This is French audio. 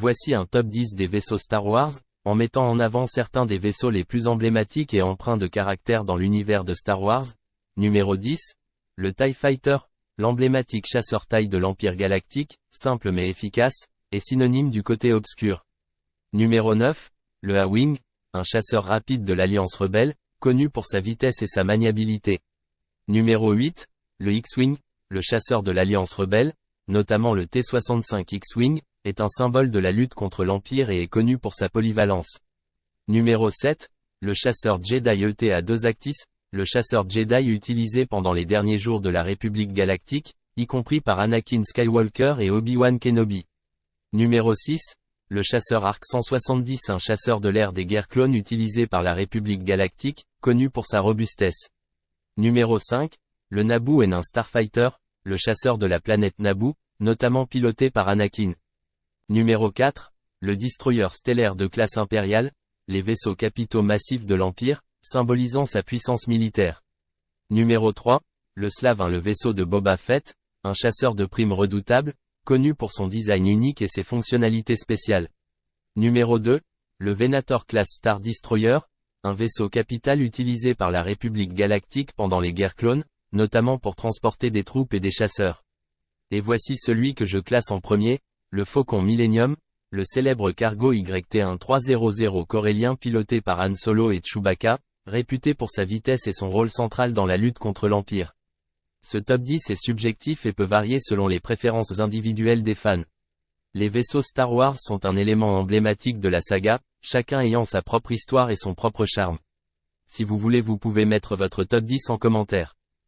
Voici un top 10 des vaisseaux Star Wars, en mettant en avant certains des vaisseaux les plus emblématiques et empreints de caractère dans l'univers de Star Wars. Numéro 10, le TIE Fighter, l'emblématique chasseur taille de l'Empire galactique, simple mais efficace, est synonyme du côté obscur. Numéro 9, le A-Wing, un chasseur rapide de l'Alliance rebelle, connu pour sa vitesse et sa maniabilité. Numéro 8, le X-Wing, le chasseur de l'Alliance rebelle, notamment le T-65 X-Wing, est un symbole de la lutte contre l'Empire et est connu pour sa polyvalence. Numéro 7, le chasseur Jedi ETA-2 le chasseur Jedi utilisé pendant les derniers jours de la République galactique, y compris par Anakin Skywalker et Obi-Wan Kenobi. Numéro 6, le chasseur ARC 170 un chasseur de l'ère des guerres clones utilisé par la République galactique, connu pour sa robustesse. Numéro 5, le Naboo N1 Starfighter, le chasseur de la planète Naboo, notamment piloté par Anakin. Numéro 4, le destroyer stellaire de classe impériale, les vaisseaux capitaux massifs de l'Empire, symbolisant sa puissance militaire. Numéro 3, le Slave 1 le vaisseau de Boba Fett, un chasseur de primes redoutable, connu pour son design unique et ses fonctionnalités spéciales. Numéro 2, le Venator class Star Destroyer, un vaisseau capital utilisé par la République galactique pendant les guerres clones, notamment pour transporter des troupes et des chasseurs. Et voici celui que je classe en premier, le Faucon Millennium, le célèbre cargo YT-1300 corélien piloté par Han Solo et Chewbacca, réputé pour sa vitesse et son rôle central dans la lutte contre l'Empire. Ce top 10 est subjectif et peut varier selon les préférences individuelles des fans. Les vaisseaux Star Wars sont un élément emblématique de la saga, chacun ayant sa propre histoire et son propre charme. Si vous voulez vous pouvez mettre votre top 10 en commentaire.